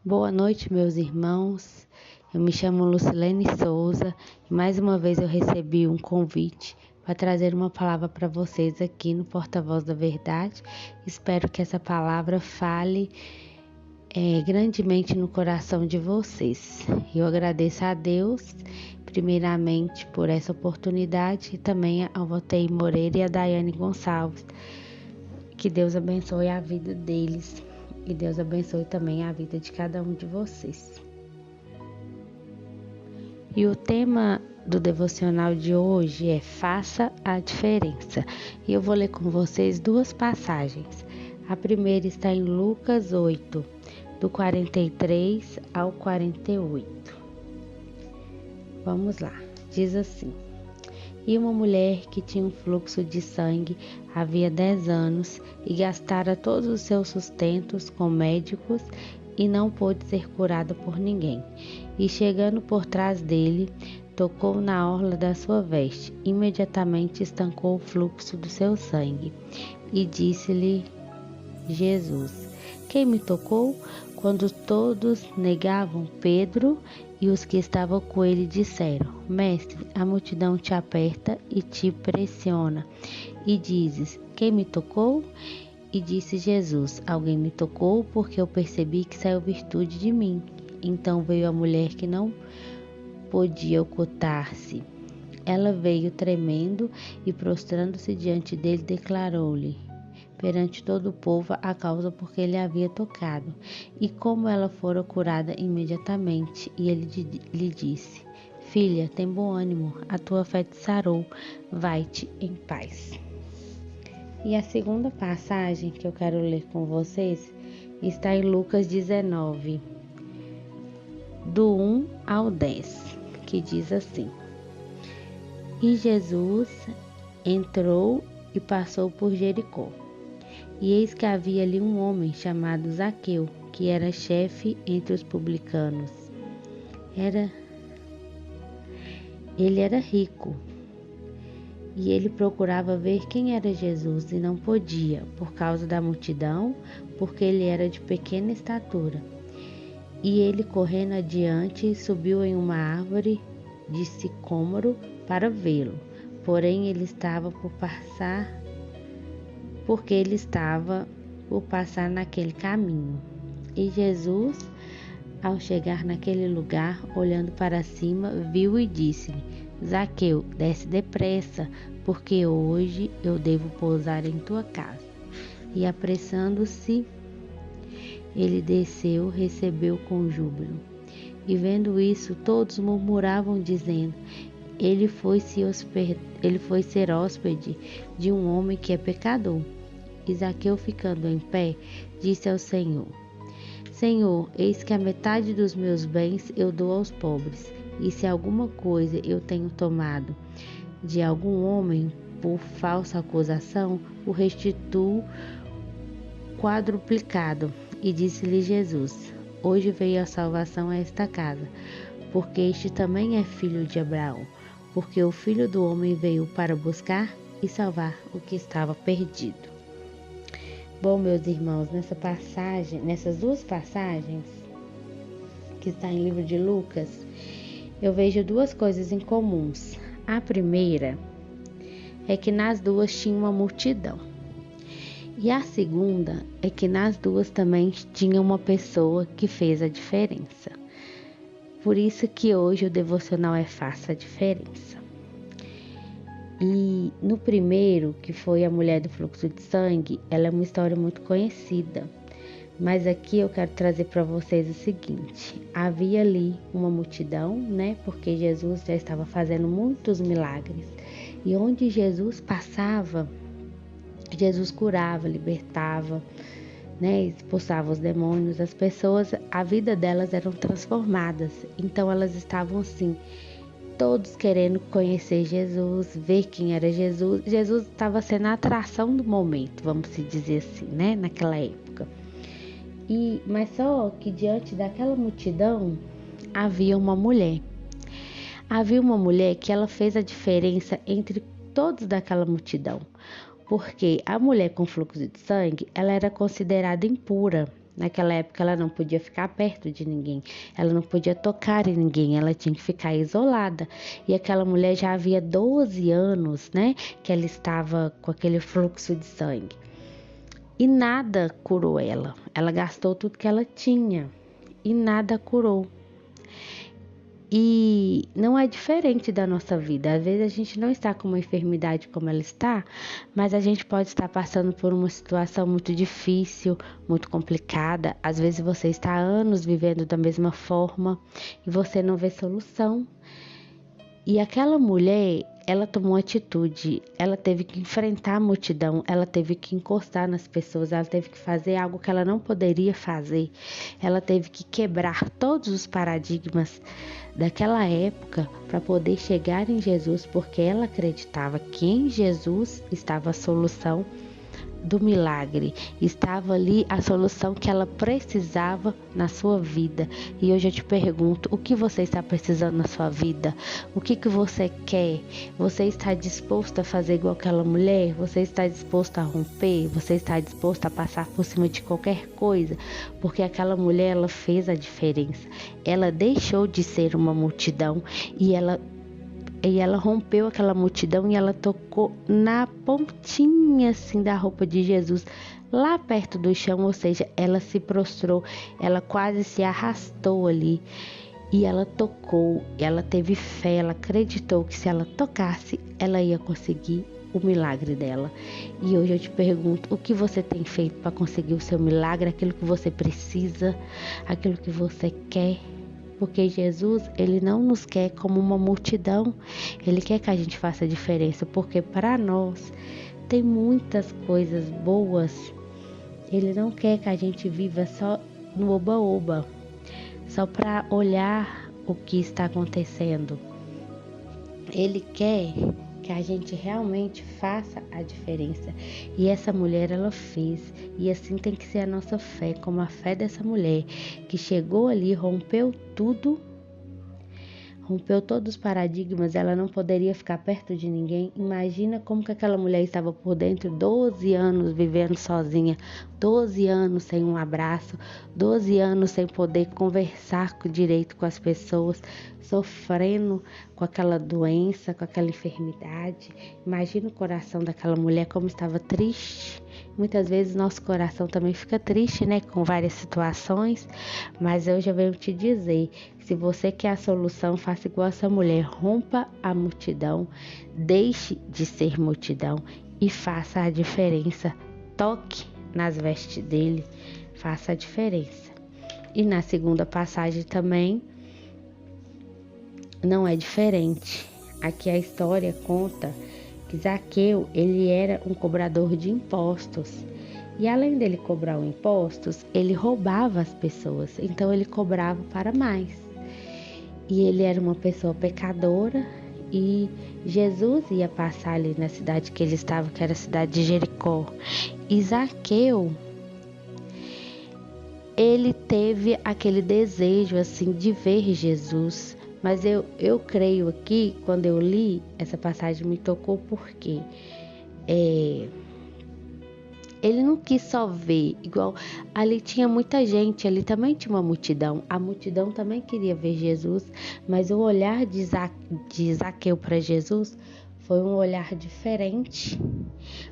Boa noite, meus irmãos. Eu me chamo Lucilene Souza e mais uma vez eu recebi um convite para trazer uma palavra para vocês aqui no Porta-Voz da Verdade. Espero que essa palavra fale grandemente no coração de vocês. Eu agradeço a Deus, primeiramente, por essa oportunidade e também ao Valteir Moreira e a Daiane Gonçalves. Que Deus abençoe a vida deles. E Deus abençoe também a vida de cada um de vocês. E o tema do devocional de hoje é Faça a Diferença. E eu vou ler com vocês duas passagens. A primeira está em Lucas 8, do 43 ao 48. Vamos lá. Diz assim: E uma mulher que tinha um fluxo de sangue havia 10 anos e gastara todos os seus sustentos com médicos e não pôde ser curada por ninguém. E chegando por trás dele, tocou na orla da sua veste. Imediatamente estancou o fluxo do seu sangue. E disse-lhe Jesus: Quem me tocou? Quando todos negavam, Pedro e os que estavam com ele disseram: Mestre, a multidão te aperta e te pressiona. E dizes: Quem me tocou? E disse Jesus: Alguém me tocou, porque eu percebi que saiu virtude de mim. Então veio a mulher que não podia ocultar-se. Ela veio tremendo e prostrando-se diante dele, declarou-lhe perante todo o povo a causa por que ele havia tocado, e como ela fora curada imediatamente. E ele lhe disse: Filha, tem bom ânimo, a tua fé te sarou, vai-te em paz. E a segunda passagem que eu quero ler com vocês está em Lucas 19, do 1 ao 10, que diz assim: E Jesus entrou e passou por Jericó. E eis que havia ali um homem chamado Zaqueu, que era chefe entre os publicanos. Ele era rico, e ele procurava ver quem era Jesus, e não podia, por causa da multidão, porque ele era de pequena estatura. E ele, correndo adiante, subiu em uma árvore de sicômoro para vê-lo. Porém, porque ele estava por passar naquele caminho. E Jesus, ao chegar naquele lugar, olhando para cima, viu e disse-lhe: Zaqueu, desce depressa, porque hoje eu devo pousar em tua casa. E apressando-se, ele desceu, recebeu com júbilo. E vendo isso, todos murmuravam, dizendo: Ele foi ser hóspede de um homem que é pecador. E Zaqueu, ficando em pé, disse ao Senhor: Senhor, eis que a metade dos meus bens eu dou aos pobres, e se alguma coisa eu tenho tomado de algum homem por falsa acusação, o restituo quadruplicado. E disse-lhe Jesus: Hoje veio a salvação a esta casa, porque este também é filho de Abraão, porque o Filho do Homem veio para buscar e salvar o que estava perdido. Bom, meus irmãos, nessas duas passagens que está em livro de Lucas, eu vejo duas coisas em comuns. A primeira é que nas duas tinha uma multidão. E a segunda é que nas duas também tinha uma pessoa que fez a diferença. Por isso que hoje o devocional é Faça a Diferença. E no primeiro, que foi a mulher do fluxo de sangue, ela é uma história muito conhecida. Mas aqui eu quero trazer para vocês o seguinte: havia ali uma multidão, porque Jesus já estava fazendo muitos milagres. E onde Jesus passava, Jesus curava, libertava, expulsava os demônios. As pessoas, a vida delas eram transformadas. Então elas estavam assim, todos querendo conhecer Jesus, ver quem era Jesus. Jesus estava sendo a atração do momento, vamos dizer assim, naquela época. Mas só que diante daquela multidão havia uma mulher. Havia uma mulher que ela fez a diferença entre todos daquela multidão. Porque a mulher com fluxo de sangue, ela era considerada impura. Naquela época ela não podia ficar perto de ninguém, ela não podia tocar em ninguém, ela tinha que ficar isolada. E aquela mulher já havia 12 anos, né, que ela estava com aquele fluxo de sangue. E nada curou ela. Ela gastou tudo que ela tinha e nada curou. E não é diferente da nossa vida. Às vezes a gente não está com uma enfermidade como ela está, mas a gente pode estar passando por uma situação muito difícil, muito complicada. Às vezes você está há anos vivendo da mesma forma e você não vê solução. E aquela mulher, ela tomou atitude, ela teve que enfrentar a multidão, ela teve que encostar nas pessoas, ela teve que fazer algo que ela não poderia fazer. Ela teve que quebrar todos os paradigmas daquela época para poder chegar em Jesus, porque ela acreditava que em Jesus estava a solução do milagre, estava ali a solução que ela precisava na sua vida. E hoje eu te pergunto, o que você está precisando na sua vida? O que você quer? Você está disposto a fazer igual aquela mulher? Você está disposto a romper? Você está disposto a passar por cima de qualquer coisa? Porque aquela mulher, ela fez a diferença. Ela deixou de ser uma multidão e ela rompeu aquela multidão e ela tocou na pontinha assim da roupa de Jesus, lá perto do chão, ou seja, ela se prostrou, ela quase se arrastou ali e ela tocou, ela teve fé, ela acreditou que se ela tocasse, ela ia conseguir o milagre dela. E hoje eu te pergunto, o que você tem feito para conseguir o seu milagre, aquilo que você precisa, aquilo que você quer? Porque Jesus, ele não nos quer como uma multidão, ele quer que a gente faça a diferença, porque para nós tem muitas coisas boas, ele não quer que a gente viva só no oba-oba, só para olhar o que está acontecendo. Ele quer que a gente realmente faça a diferença. E essa mulher, ela fez. E assim tem que ser a nossa fé, como a fé dessa mulher, que chegou ali, rompeu tudo, rompeu todos os paradigmas, ela não poderia ficar perto de ninguém. Imagina como que aquela mulher estava por dentro, 12 anos vivendo sozinha, 12 anos sem um abraço, 12 anos sem poder conversar direito com as pessoas, sofrendo com aquela doença, com aquela enfermidade. Imagina o coração daquela mulher como estava triste. Muitas vezes nosso coração também fica triste, né, com várias situações, mas eu já venho te dizer, se você quer a solução, faça igual essa mulher, rompa a multidão, deixe de ser multidão e faça a diferença. Toque nas vestes dele, faça a diferença. E na segunda passagem também não é diferente. Aqui a história conta que Zaqueu, ele era um cobrador de impostos. E além dele cobrar os impostos, ele roubava as pessoas. Então ele cobrava para mais. E ele era uma pessoa pecadora. E Jesus ia passar ali na cidade que ele estava, que era a cidade de Jericó. E Zaqueu, ele teve aquele desejo assim de ver Jesus. Mas eu creio aqui, quando eu li essa passagem, me tocou porque ele não quis só ver, igual ali tinha muita gente, ali também tinha uma multidão. A multidão também queria ver Jesus, mas o olhar de Zaqueu para Jesus foi um olhar diferente.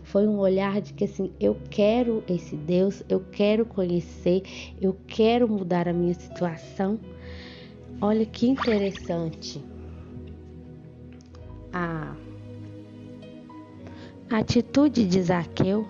Foi um olhar de que assim, eu quero esse Deus, eu quero conhecer, eu quero mudar a minha situação. Olha que interessante a atitude de Zaqueu.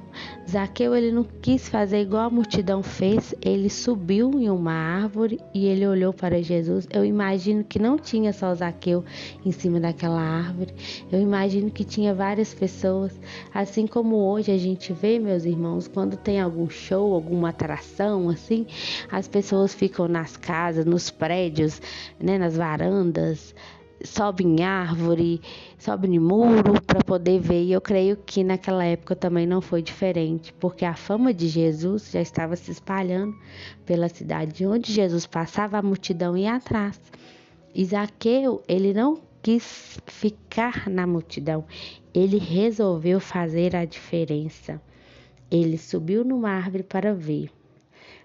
Zaqueu, ele não quis fazer igual a multidão fez, ele subiu em uma árvore e ele olhou para Jesus. Eu imagino que não tinha só Zaqueu em cima daquela árvore, eu imagino que tinha várias pessoas, assim como hoje a gente vê, meus irmãos, quando tem algum show, alguma atração, assim, as pessoas ficam nas casas, nos prédios, né, nas varandas, sobe em árvore, sobe em muro para poder ver. E eu creio que naquela época também não foi diferente, porque a fama de Jesus já estava se espalhando pela cidade. Onde Jesus passava, a multidão ia atrás. E Zaqueu, ele não quis ficar na multidão, ele resolveu fazer a diferença. Ele subiu numa árvore para ver.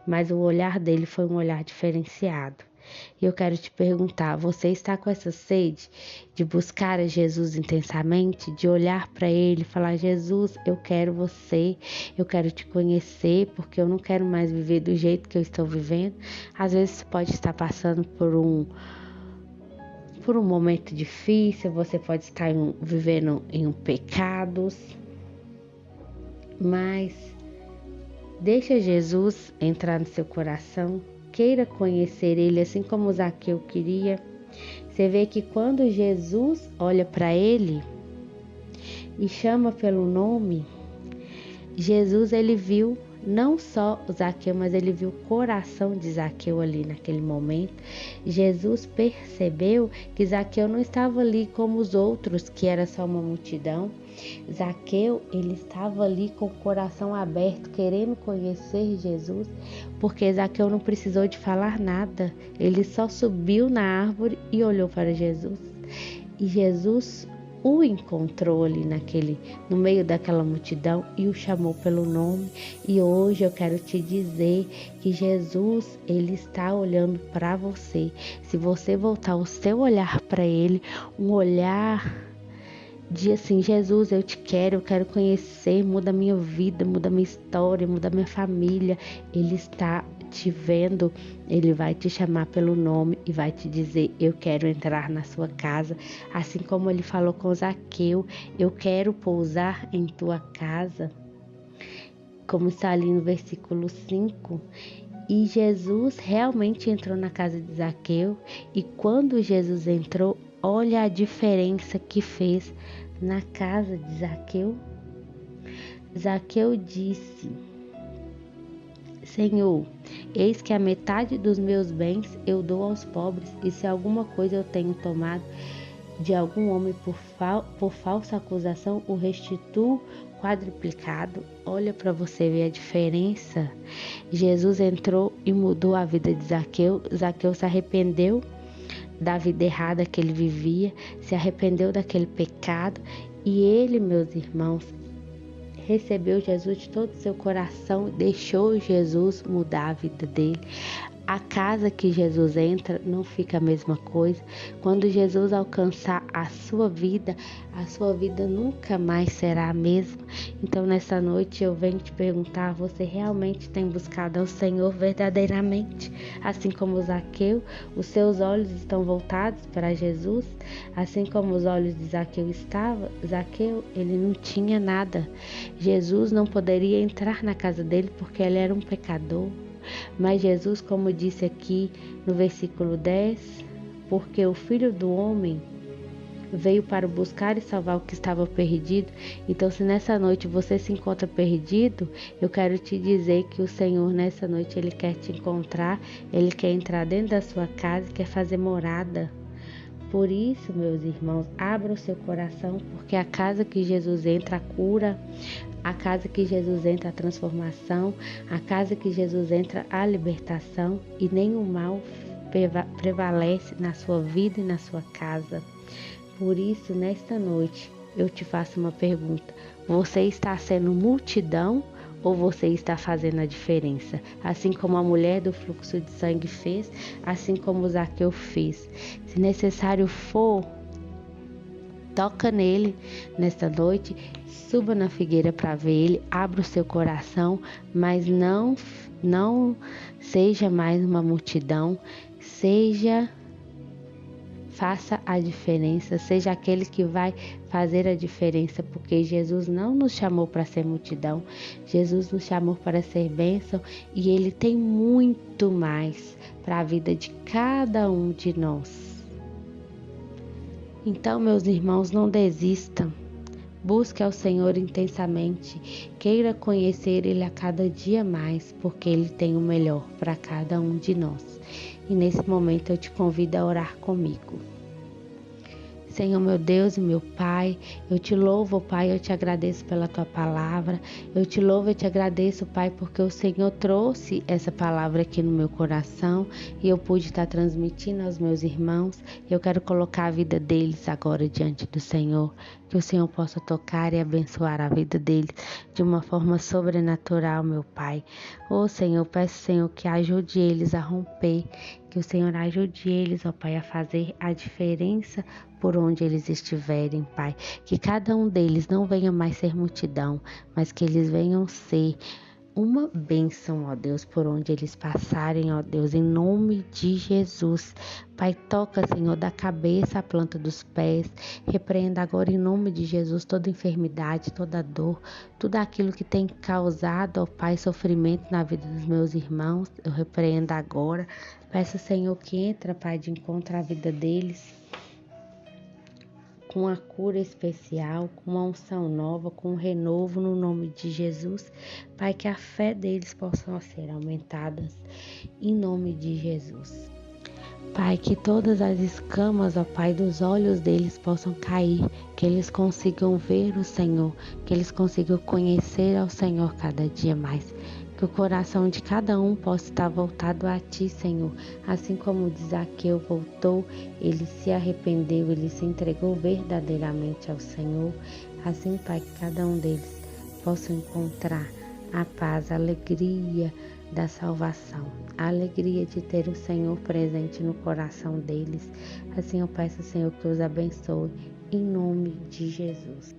mas o olhar dele foi um olhar diferenciado. E eu quero te perguntar, você está com essa sede de buscar a Jesus intensamente, de olhar para Ele e falar, Jesus, eu quero você, eu quero te conhecer, porque eu não quero mais viver do jeito que eu estou vivendo. Às vezes você pode estar passando por um momento difícil, você pode estar vivendo em pecados, mas deixa Jesus entrar no seu coração, queira conhecer Ele assim como Zaqueu queria. Você vê que quando Jesus olha para ele e chama pelo nome, Jesus ele viu não só o Zaqueu, mas ele viu o coração de Zaqueu ali naquele momento. Jesus percebeu que Zaqueu não estava ali como os outros, que era só uma multidão. Zaqueu, ele estava ali com o coração aberto, querendo conhecer Jesus, porque Zaqueu não precisou de falar nada. Ele só subiu na árvore e olhou para Jesus. E Jesus o encontrou ali no meio daquela multidão e o chamou pelo nome. E hoje eu quero te dizer que Jesus, ele está olhando para você. Se você voltar o seu olhar para ele, um olhar de assim, Jesus, eu quero conhecer, muda minha vida, muda minha história, muda minha família. Ele está te vendo, ele vai te chamar pelo nome e vai te dizer, eu quero entrar na sua casa, assim como ele falou com Zaqueu, eu quero pousar em tua casa, como está ali no versículo 5. E Jesus realmente entrou na casa de Zaqueu, e quando Jesus entrou, olha a diferença que fez na casa de Zaqueu. Zaqueu disse, Senhor, eis que a metade dos meus bens eu dou aos pobres, e se alguma coisa eu tenho tomado de algum homem por falsa acusação, o restituo quadruplicado. Olha para você ver a diferença. Jesus entrou e mudou a vida de Zaqueu. Zaqueu se arrependeu da vida errada que ele vivia, se arrependeu daquele pecado, e ele, meus irmãos, recebeu Jesus de todo o seu coração, deixou Jesus mudar a vida dele. A casa que Jesus entra não fica a mesma coisa. Quando Jesus alcançar a sua vida nunca mais será a mesma. Então nessa noite eu venho te perguntar, você realmente tem buscado ao Senhor verdadeiramente? Assim como Zaqueu, os seus olhos estão voltados para Jesus? Assim como os olhos de Zaqueu estavam, Zaqueu, ele não tinha nada. Jesus não poderia entrar na casa dele porque ele era um pecador. Mas Jesus, como disse aqui no versículo 10, porque o Filho do Homem veio para buscar e salvar o que estava perdido. Então, se nessa noite você se encontra perdido, eu quero te dizer que o Senhor nessa noite ele quer te encontrar, ele quer entrar dentro da sua casa, quer fazer morada. Por isso, meus irmãos, abra o seu coração, porque a casa que Jesus entra, a cura, a casa que Jesus entra, a transformação, a casa que Jesus entra, a libertação, e nenhum mal prevalece na sua vida e na sua casa. Por isso, nesta noite, eu te faço uma pergunta: você está sendo multidão ou você está fazendo a diferença? Assim como a mulher do fluxo de sangue fez, assim como Zaqueu fez. Se necessário for, toca nele nesta noite, suba na figueira para ver ele, abra o seu coração, mas não seja mais uma multidão, faça a diferença, seja aquele que vai fazer a diferença, porque Jesus não nos chamou para ser multidão, Jesus nos chamou para ser bênção, e Ele tem muito mais para a vida de cada um de nós. Então, meus irmãos, não desistam, busque ao Senhor intensamente, queira conhecer Ele a cada dia mais, porque Ele tem o melhor para cada um de nós. E nesse momento eu te convido a orar comigo. Senhor, meu Deus e meu Pai, eu te louvo, Pai, eu te agradeço pela tua palavra. Eu te louvo e te agradeço, Pai, porque o Senhor trouxe essa palavra aqui no meu coração e eu pude estar transmitindo aos meus irmãos. Eu quero colocar a vida deles agora diante do Senhor, que o Senhor possa tocar e abençoar a vida deles de uma forma sobrenatural, meu Pai. Ô Senhor, peço, Senhor, que ajude eles a romper, que o Senhor ajude eles, ó Pai, a fazer a diferença por onde eles estiverem, Pai. Que cada um deles não venha mais ser multidão, mas que eles venham ser uma bênção, ó Deus, por onde eles passarem, ó Deus, em nome de Jesus. Pai, toca, Senhor, da cabeça à planta dos pés. Repreenda agora em nome de Jesus toda enfermidade, toda dor, tudo aquilo que tem causado, ó Pai, sofrimento na vida dos meus irmãos. Eu repreendo agora. Peço, Senhor, que entra, Pai, de encontro à vida deles, com a cura especial, com uma unção nova, com um renovo no nome de Jesus. Pai, que a fé deles possa ser aumentadas em nome de Jesus. Pai, que todas as escamas, ó Pai, dos olhos deles possam cair, que eles consigam ver o Senhor, que eles consigam conhecer ao Senhor cada dia mais. Que o coração de cada um possa estar voltado a Ti, Senhor. Assim como Zaqueu voltou, ele se arrependeu, ele se entregou verdadeiramente ao Senhor. Assim, Pai, que cada um deles possa encontrar a paz, a alegria da salvação, a alegria de ter o Senhor presente no coração deles. Assim eu peço, Senhor, que os abençoe em nome de Jesus.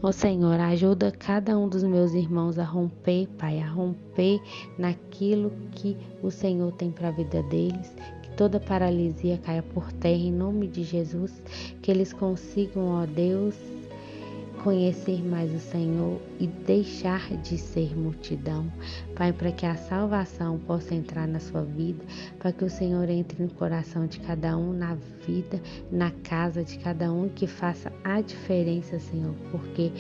Ó Senhor, ajuda cada um dos meus irmãos a romper, Pai, a romper naquilo que o Senhor tem para a vida deles, que toda paralisia caia por terra em nome de Jesus, que eles consigam, ó Deus, conhecer mais o Senhor e deixar de ser multidão. Pai, para que a salvação possa entrar na sua vida, para que o Senhor entre no coração de cada um, na vida, na casa de cada um, que faça a diferença, Senhor, porque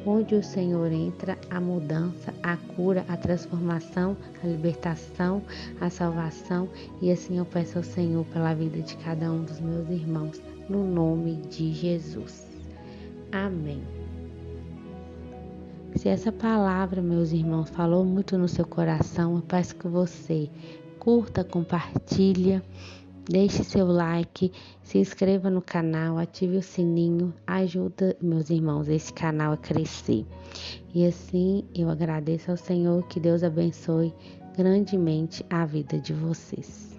onde o Senhor entra, a mudança, a cura, a transformação, a libertação, a salvação, e assim eu peço ao Senhor pela vida de cada um dos meus irmãos, no nome de Jesus. Amém. Se essa palavra, meus irmãos, falou muito no seu coração, eu peço que você curta, compartilha, deixe seu like, se inscreva no canal, ative o sininho, ajuda, meus irmãos, esse canal a crescer. E assim eu agradeço ao Senhor, que Deus abençoe grandemente a vida de vocês.